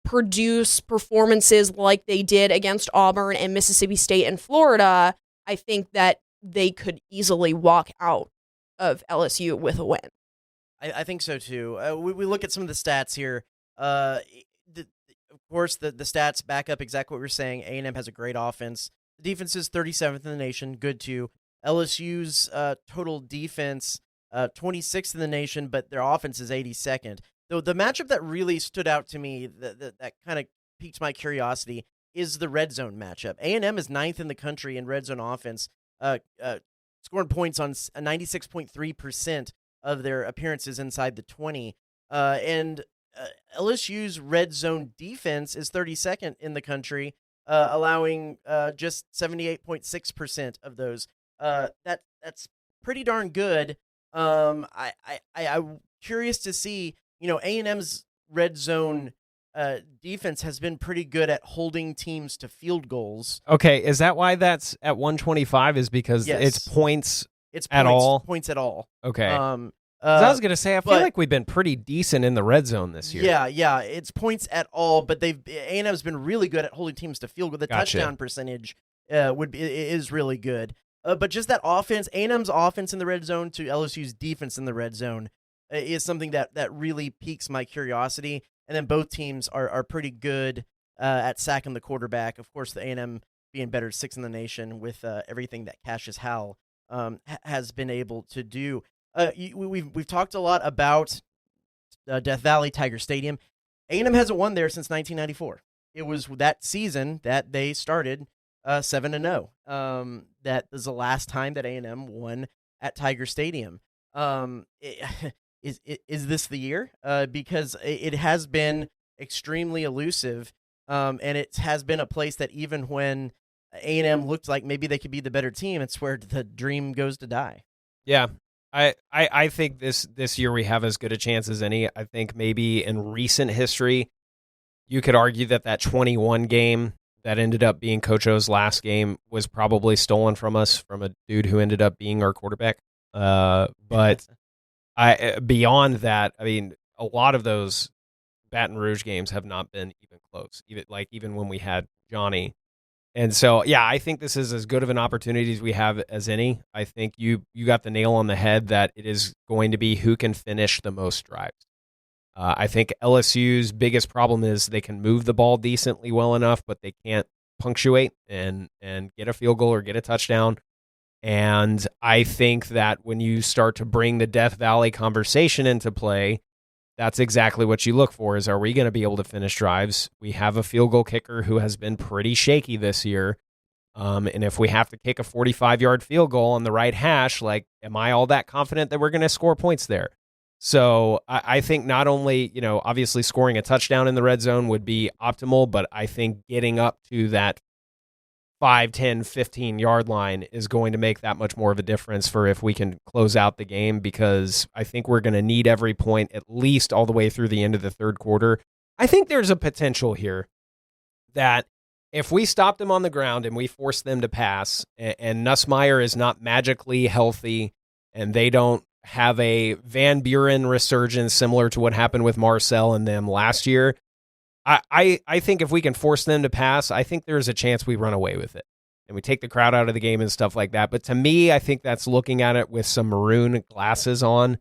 produce performances like they did against Auburn and Mississippi State and Florida, I think that they could easily walk out of LSU with a win. I think so too. We look at some of the stats here. Of course, the stats back up exactly what we're saying. A&M has a great offense. The defense is 37th in the nation, good too. LSU's total defense, 26th in the nation, but their offense is 82nd. Though the matchup that really stood out to me, that kind of piqued my curiosity, is the red zone matchup. A&M is 9th in the country in red zone offense, scoring points on 96.3% of their appearances inside the 20. And LSU's red zone defense is 32nd in the country, allowing just 78.6% of those. That's pretty darn good. I'm curious to see, A&M's red zone defense has been pretty good at holding teams to field goals. Okay, is that why that's at 125? Is because it's points? It's at all? Points at all. Okay. I was going to say, I feel like we've been pretty decent in the red zone this year. Yeah, it's points at all, but A&M's been really good at holding teams to field goal. The touchdown percentage is really good. But just that offense, A&M's offense in the red zone to LSU's defense in the red zone is something that really piques my curiosity. And then both teams are pretty good at sacking the quarterback. Of course, the A&M being better 6th in the nation with everything that Cassius Howell has been able to do. We've talked a lot about Death Valley Tiger Stadium. A&M hasn't won there since 1994. It was that season that they started 7-0. That was the last time that A&M won at Tiger Stadium. Is this the year? Because it has been extremely elusive, and it has been a place that even when A&M looked like maybe they could be the better team, it's where the dream goes to die. Yeah. I think this year we have as good a chance as any. I think maybe in recent history, you could argue that 21 game that ended up being Coach O's last game was probably stolen from us from a dude who ended up being our quarterback. But beyond that, I mean, a lot of those Baton Rouge games have not been even close, even when we had Johnny. And so, yeah, I think this is as good of an opportunity as we have as any. I think you got the nail on the head that it is going to be who can finish the most drives. I think LSU's biggest problem is they can move the ball decently well enough, but they can't punctuate and get a field goal or get a touchdown. And I think that when you start to bring the Death Valley conversation into play, that's exactly what you look for is, are we going to be able to finish drives? We have a field goal kicker who has been pretty shaky this year. And if we have to kick a 45-yard field goal on the right hash, like, am I all that confident that we're going to score points there? So I think not only, obviously scoring a touchdown in the red zone would be optimal, but I think getting up to that 5, 10, 15-yard line is going to make that much more of a difference for if we can close out the game, because I think we're going to need every point at least all the way through the end of the third quarter. I think there's a potential here that if we stop them on the ground and we force them to pass, and Nussmeier is not magically healthy and they don't have a Van Buren resurgence similar to what happened with Marcel and them last year, I think if we can force them to pass, I think there's a chance we run away with it and we take the crowd out of the game and stuff like that. But to me, I think that's looking at it with some maroon glasses on.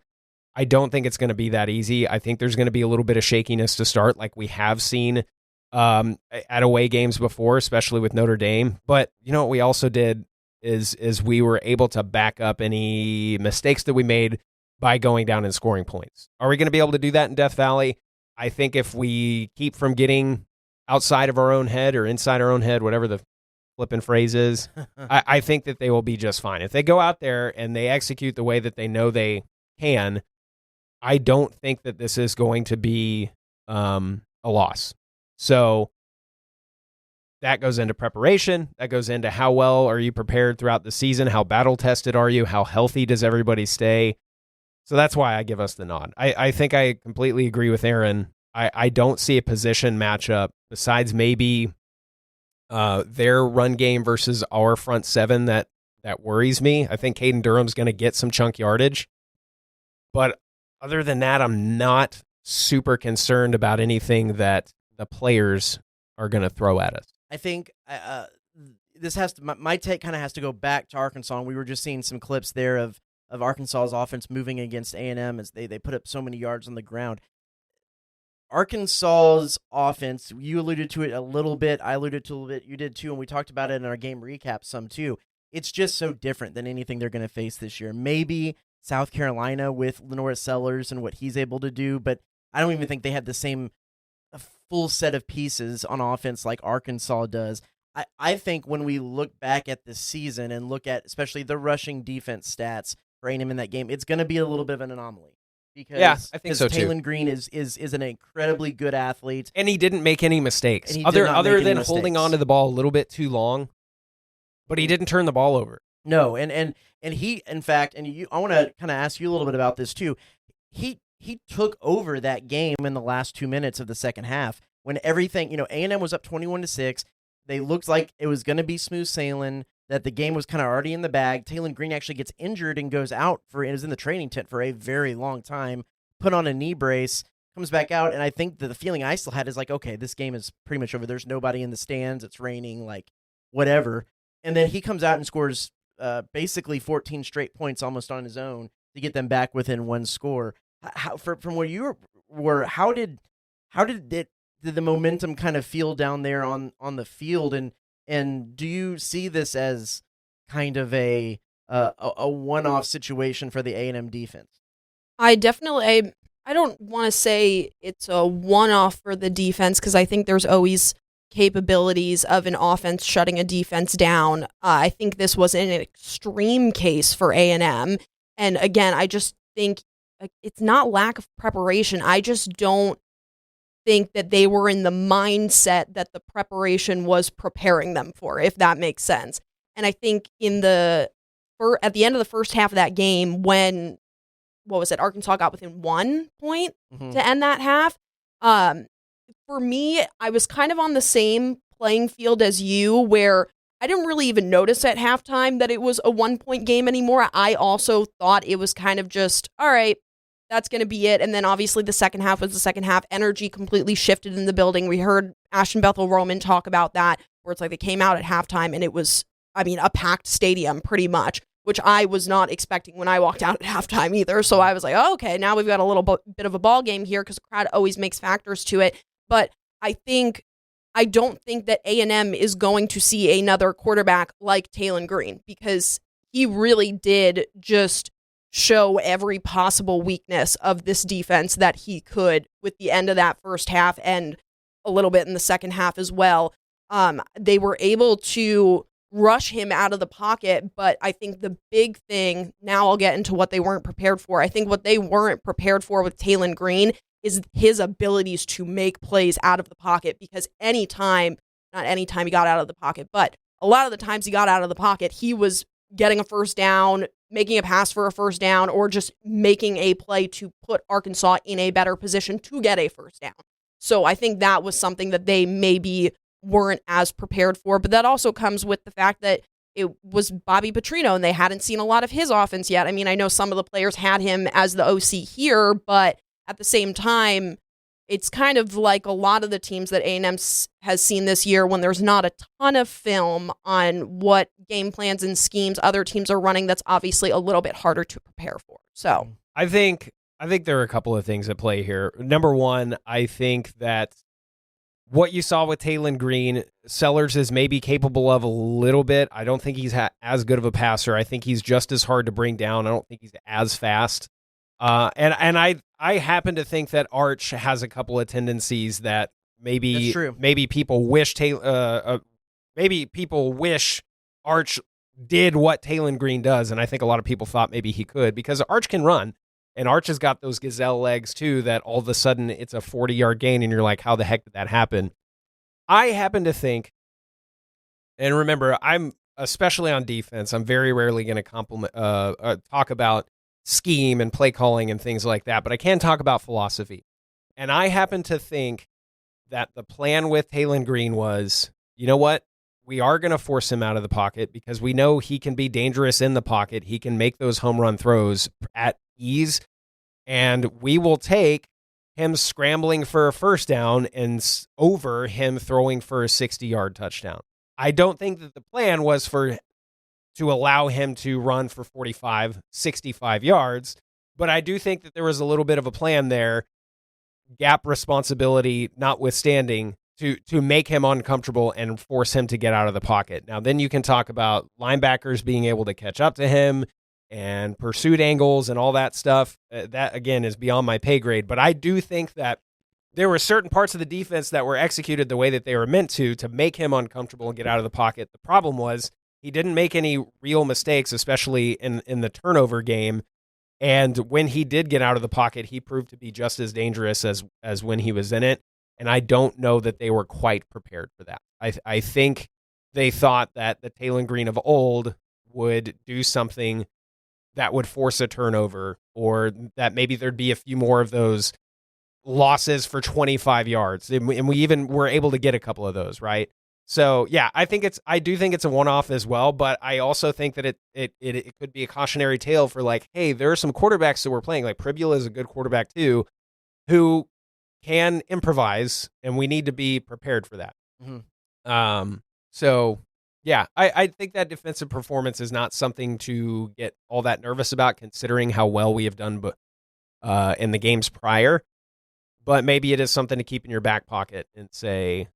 I don't think it's going to be that easy. I think there's going to be a little bit of shakiness to start, like we have seen at away games before, especially with Notre Dame. But what we also did is we were able to back up any mistakes that we made by going down and scoring points. Are we going to be able to do that in Death Valley? I think if we keep from getting outside of our own head or inside our own head, whatever the flipping phrase is, I think that they will be just fine. If they go out there and they execute the way that they know they can, I don't think that this is going to be a loss. So that goes into preparation. That goes into how well are you prepared throughout the season? How battle-tested are you? How healthy does everybody stay? So that's why I give us the nod. I think I completely agree with Erin. I don't see a position matchup besides maybe their run game versus our front seven that worries me. I think Caden Durham's going to get some chunk yardage. But other than that, I'm not super concerned about anything that the players are going to throw at us. I think this has to, my take kind of has to go back to Arkansas. And we were just seeing some clips there of Arkansas's offense moving against A&M as they put up so many yards on the ground. Arkansas's offense, you alluded to it a little bit, I alluded to it a little bit, you did too, and we talked about it in our game recap some too. It's just so different than anything they're going to face this year. Maybe South Carolina with Lenora Sellers and what he's able to do, but I don't even think they have the same full set of pieces on offense like Arkansas does. I think when we look back at this season and look at especially the rushing defense stats for A&M in that game, it's going to be a little bit of an anomaly. Because I think so too. Talon Green is an incredibly good athlete. And he didn't make any mistakes. Other than holding on to the ball a little bit too long, but he didn't turn the ball over. No, and he, in fact, I want to kind of ask you a little bit about this too. He took over that game in the last 2 minutes of the second half when everything, A&M was up 21-6. They looked like it was going to be smooth sailing, that the game was kind of already in the bag. Talon Green actually gets injured and goes out and is in the training tent for a very long time, put on a knee brace, comes back out, and I think that the feeling I still had is like, okay, this game is pretty much over. There's nobody in the stands. It's raining, like whatever. And then he comes out and scores basically 14 straight points almost on his own to get them back within one score. From where you were, how did the momentum kind of feel down there on the field, and do you see this as kind of a one-off situation for the A&M defense? I don't want to say it's a one-off for the defense because I think there's always capabilities of an offense shutting a defense down. I think this was an extreme case for A&M. And again, I just think it's not lack of preparation. I just don't think that they were in the mindset that the preparation was preparing them for, if that makes sense. And I think at the end of the first half of that game, when, Arkansas got within 1 point to end that half. For me, I was kind of on the same playing field as you, where I didn't really even notice at halftime that it was a 1-point game anymore. I also thought it was kind of just, all right, that's going to be it. And then obviously the second half was the second half. Energy completely shifted in the building. We heard Ashton Bethel-Roman talk about that, where it's like they came out at halftime and it was, a packed stadium pretty much, which I was not expecting when I walked out at halftime either. So I was like, oh, okay, now we've got a little bit of a ball game here because the crowd always makes factors to it. But I don't think that A&M is going to see another quarterback like Talon Green, because he really did just show every possible weakness of this defense that he could with the end of that first half and a little bit in the second half as well. They were able to rush him out of the pocket, but I think the big thing, now I'll get into what they weren't prepared for. I think what they weren't prepared for with Taylen Green is his abilities to make plays out of the pocket, because not anytime he got out of the pocket, but a lot of the times he got out of the pocket, he was getting a first down, making a pass for a first down, or just making a play to put Arkansas in a better position to get a first down. So I think that was something that they maybe weren't as prepared for, but that also comes with the fact that it was Bobby Petrino and they hadn't seen a lot of his offense yet. I mean, I know some of the players had him as the OC here, but at the same time, it's kind of like a lot of the teams that A&M has seen this year when there's not a ton of film on what game plans and schemes other teams are running. That's obviously a little bit harder to prepare for. So I think there are a couple of things at play here. Number one, I think that what you saw with Taylen Green, Sellers is maybe capable of a little bit. I don't think he's as good of a passer. I think he's just as hard to bring down. I don't think he's as fast. And I happen to think that Arch has a couple of tendencies that maybe people wish Arch did what Taylen Green does, and I think a lot of people thought maybe he could, because Arch can run, and Arch has got those gazelle legs too, that all of a sudden it's a 40-yard gain, and you're like, how the heck did that happen? I happen to think, and remember, I'm especially on defense, I'm very rarely going to talk about scheme and play calling and things like that, but I can talk about philosophy. And I happen to think that the plan with Taylen Green was, you know what? We are going to force him out of the pocket because we know he can be dangerous in the pocket. He can make those home run throws at ease, and we will take him scrambling for a first down and over him throwing for a 60-yard touchdown. I don't think that the plan was to allow him to run for 45, 65 yards, but I do think that there was a little bit of a plan there, gap responsibility notwithstanding, to make him uncomfortable and force him to get out of the pocket. Now, then you can talk about linebackers being able to catch up to him and pursuit angles and all that stuff. That, again, is beyond my pay grade, but I do think that there were certain parts of the defense that were executed the way that they were meant to make him uncomfortable and get out of the pocket. The problem was he didn't make any real mistakes, especially in the turnover game. And when he did get out of the pocket, he proved to be just as dangerous as when he was in it. And I don't know that they were quite prepared for that. I think they thought that the Taylen Green of old would do something that would force a turnover, or that maybe there'd be a few more of those losses for 25 yards. And we even were able to get a couple of those, right? So, yeah, I do think it's a one-off as well, but I also think that it could be a cautionary tale for, like, hey, there are some quarterbacks that we're playing, like Pribula is a good quarterback too, who can improvise, and we need to be prepared for that. Mm-hmm. So, yeah, I think that defensive performance is not something to get all that nervous about, considering how well we have done in the games prior, but maybe it is something to keep in your back pocket and say,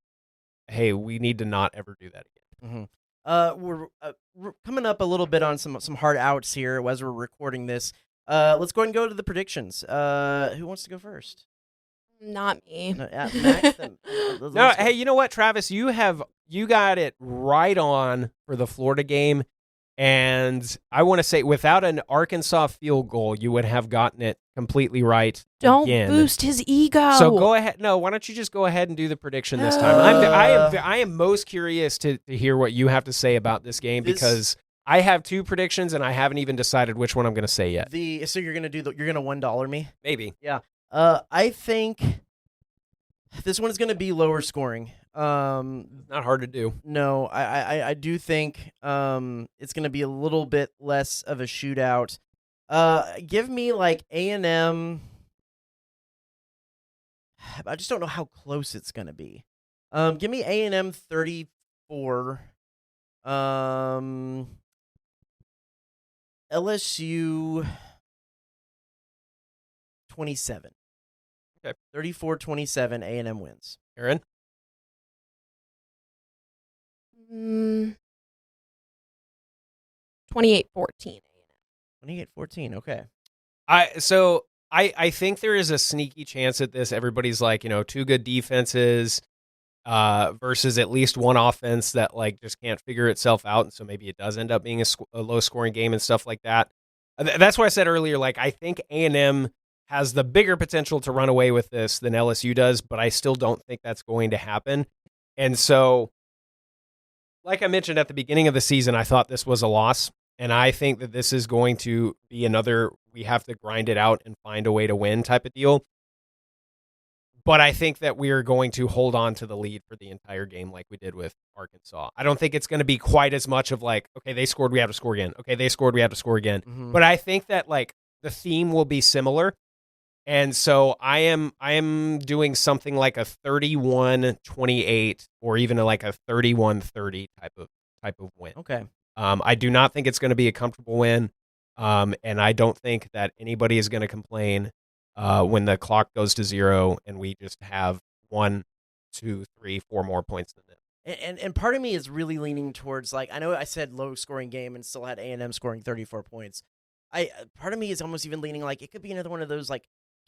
hey, we need to not ever do that again. Mm-hmm. We're coming up a little bit on some hard outs here as we're recording this. Let's go ahead and go to the predictions. Who wants to go first? Not me. No, Max, no, hey, you know what, Travis? You got it right on for the Florida game, and I want to say, without an Arkansas field goal, you would have gotten it completely right. Don't again. Boost his ego. So go ahead. No, why don't you just go ahead and do the prediction this time? I am most curious to hear what you have to say about this game, because I have two predictions and I haven't even decided which one I'm going to say yet. So you're going to you're going to $1 me? Maybe. Yeah. I think this one is going to be lower scoring. Not hard to do. No, I do think it's going to be a little bit less of a shootout. Give me like A&M. I just don't know how close it's going to be. Give me A&M 34. LSU 27. Okay. 34-27, A&M wins. Erin? 28-17 28-14. 28-14. Okay. I think there is a sneaky chance at this. Everybody's like, two good defenses versus at least one offense that like just can't figure itself out, and so maybe it does end up being a low-scoring game and stuff like that. That's why I said earlier, like I think A&M has the bigger potential to run away with this than LSU does, but I still don't think that's going to happen. And so, like I mentioned at the beginning of the season, I thought this was a loss. And I think that this is going to be another, we have to grind it out and find a way to win type of deal. But I think that we are going to hold on to the lead for the entire game like we did with Arkansas. I don't think it's going to be quite as much of like, okay, they scored, we have to score again. Okay, they scored, we have to score again. Mm-hmm. But I think that like the theme will be similar. And so I am doing something like a 31-28 or even like a 31-30 type of win. Okay. I do not think it's going to be a comfortable win, and I don't think that anybody is going to complain when the clock goes to 0 and we just have 1, 2, 3, 4 more points than them. And part of me is really leaning towards, like, I know I said low-scoring game and still had A&M scoring 34 points. Part of me is almost even leaning like it could be another one of those, like,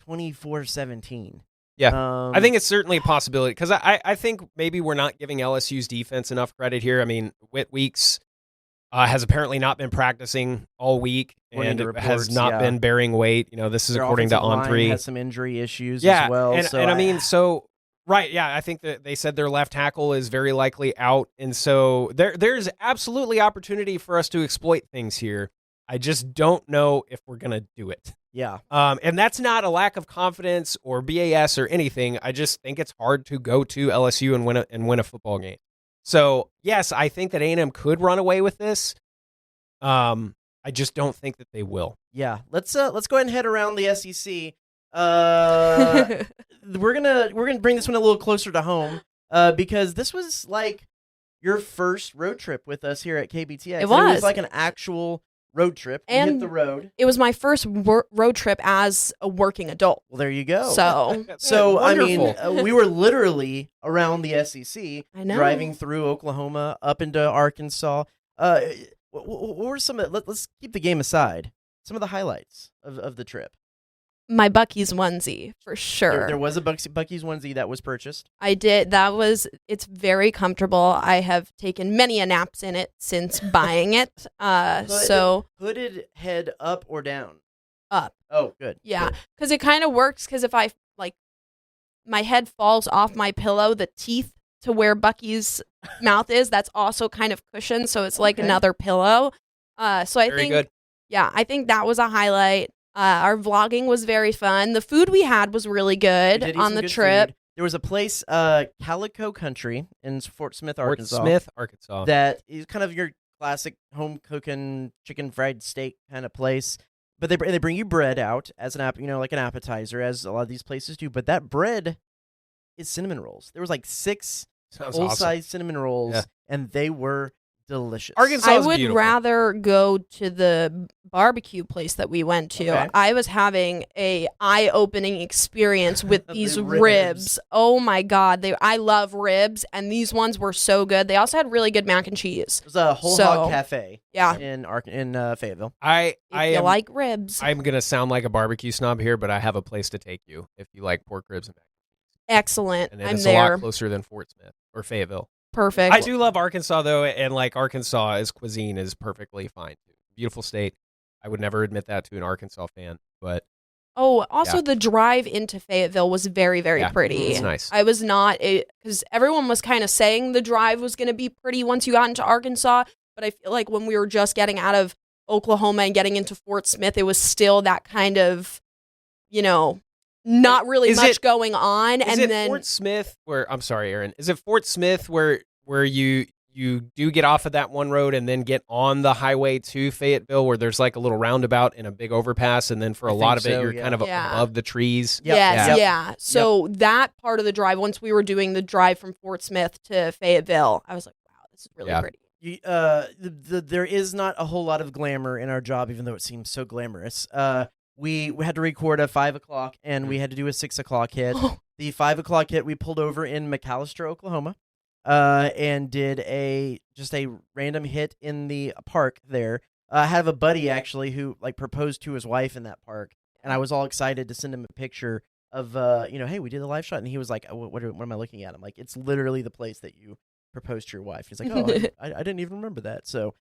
24-17. Yeah, I think it's certainly a possibility because I think maybe we're not giving LSU's defense enough credit here. I mean, Whit Weeks has apparently not been practicing all week and has not been bearing weight. This is Their according to On3. Has some injury issues as well. Right, yeah, I think that they said their left tackle is very likely out, and so there's absolutely opportunity for us to exploit things here. I just don't know if we're gonna do it. Yeah. And that's not a lack of confidence or BAS or anything. I just think it's hard to go to LSU and win a football game. So, yes, I think that A&M could run away with this. I just don't think that they will. Yeah. Let's go ahead and head around the SEC. We're gonna bring this one a little closer to home because this was like your first road trip with us here at KBTX. It was like an actual road trip. And hit the road. It was my first road trip as a working adult. Well, there you go. So I mean, we were literally around the SEC, driving through Oklahoma up into Arkansas. What were some of? Let's keep the game aside. Some of the highlights of the trip. My Buc-ee's onesie, for sure. There was a Buc-ee's onesie that was purchased. I did. It's very comfortable. I have taken many a naps in it since buying it. So hooded head up or down? Up. Oh, good. Yeah, because it kind of works because if I, my head falls off my pillow, the teeth to where Buc-ee's mouth is, that's also kind of cushioned, so it's like another pillow. So I think, good. Yeah, I think that was a highlight. Our vlogging was very fun. The food we had was really good on the trip. Food. There was a place, Calico Country in Fort Smith, Arkansas. That is kind of your classic home cooking chicken fried steak kind of place. But they bring you bread out as like an appetizer, as a lot of these places do. But that bread is cinnamon rolls. There was like 6 full-size cinnamon rolls, and they were delicious. Arkansas I is would beautiful. rather go to the barbecue place that we went to. Okay. I was having a eye-opening experience with these ribs. Oh my God. I love ribs, and these ones were so good. They also had really good mac and cheese. It was a whole hog cafe in Fayetteville. If you like ribs. I'm going to sound like a barbecue snob here, but I have a place to take you if you like pork ribs and mac and cheese. Excellent. And it's a lot closer than Fort Smith or Fayetteville. Perfect. I do love Arkansas, though, and like Arkansas as cuisine is perfectly fine. Beautiful state. I would never admit that to an Arkansas fan, but the drive into Fayetteville was very, very pretty. It's nice. I was not, because everyone was kind of saying the drive was going to be pretty once you got into Arkansas, but I feel like when we were just getting out of Oklahoma and getting into Fort Smith, it was still that kind of, not really much going on. Is it Fort Smith where, I'm sorry, Erin, is it Fort Smith where you do get off of that one road and then get on the highway to Fayetteville where there's like a little roundabout and a big overpass, and then for a lot of it you're kind of above the trees? Yes. So that part of the drive, once we were doing the drive from Fort Smith to Fayetteville, I was like, wow, this is really pretty. There is not a whole lot of glamour in our job, even though it seems so glamorous. We had to record at 5 o'clock, and we had to do a 6 o'clock hit. The 5 o'clock hit, we pulled over in McAllister, Oklahoma, and did just a random hit in the park there. I have a buddy actually who like proposed to his wife in that park, and I was all excited to send him a picture of hey, we did a live shot, and he was like, what am I looking at? I'm like, it's literally the place that you proposed to your wife. He's like, oh, I didn't even remember that. So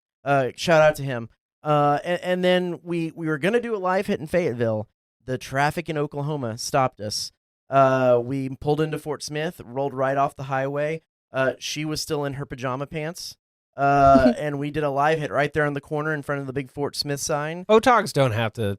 shout out to him. And then we were gonna do a live hit in Fayetteville. The traffic in Oklahoma stopped us. We pulled into Fort Smith, rolled right off the highway. She was still in her pajama pants. And we did a live hit right there on the corner in front of the big Fort Smith sign. Photogs don't have to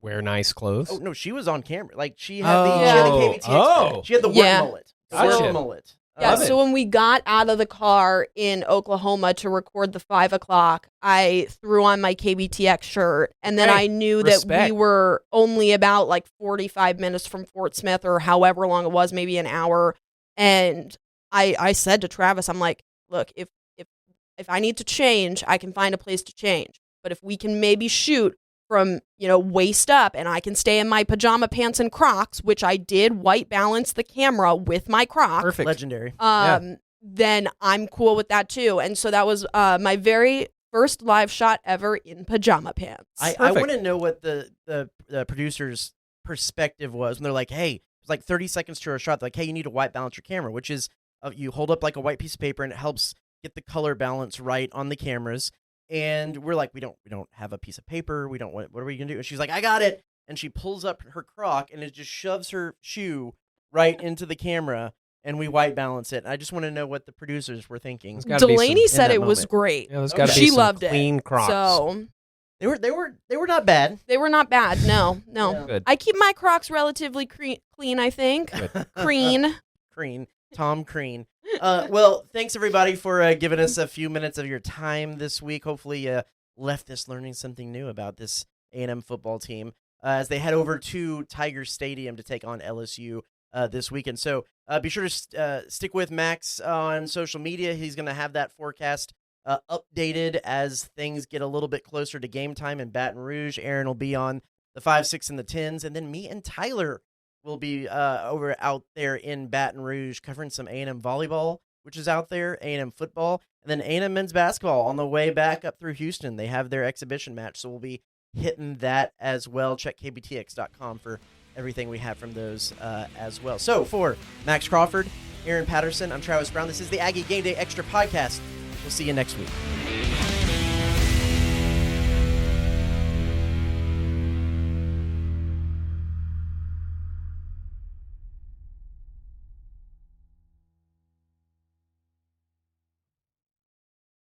wear nice clothes. Oh no, she was on camera. Like she had the KBTX. She had the work mullet. Gotcha. Mullet. Yeah, so when we got out of the car in Oklahoma to record the 5 o'clock, I threw on my KBTX shirt, and then I knew that we were only about like 45 minutes from Fort Smith, or however long it was, maybe an hour. And I said to Travis, I'm like, look, if I need to change, I can find a place to change. But if we can maybe shoot from, waist up, and I can stay in my pajama pants and Crocs, which I did white balance the camera with my Crocs. Perfect. Legendary. Then I'm cool with that too. And so that was my very first live shot ever in pajama pants. I want to know what the producer's perspective was when they're like, hey, it's like 30 seconds to a shot. They're like, hey, you need to white balance your camera, which is you hold up like a white piece of paper and it helps get the color balance right on the cameras. And we're like, we don't have a piece of paper. What are we gonna do? And she's like, I got it. And she pulls up her Croc and it just shoves her shoe right into the camera, and we white balance it. And I just want to know what the producers were thinking. Delaney said it was great. Yeah, she loved it. Clean Crocs. So they were not bad. They were not bad. No. Good. I keep my Crocs relatively clean. I think. Crean. Tom Crean. Well, thanks everybody for giving us a few minutes of your time this week. Hopefully you left us learning something new about this A&M football team as they head over to Tiger Stadium to take on LSU this weekend. So be sure to stick with Max on social media. He's going to have that forecast updated as things get a little bit closer to game time in Baton Rouge. Erin will be on the 5, 6, and the 10s, and then me and Tyler will be out there in Baton Rouge covering some A&M volleyball, which is out there, A&M football, and then A&M men's basketball on the way back up through Houston. They have their exhibition match, so we'll be hitting that as well. Check KBTX.com for everything we have from those as well. So for Max Crawford, Erin Patterson, I'm Travis Brown. This is the Aggie Game Day Extra Podcast. We'll see you next week.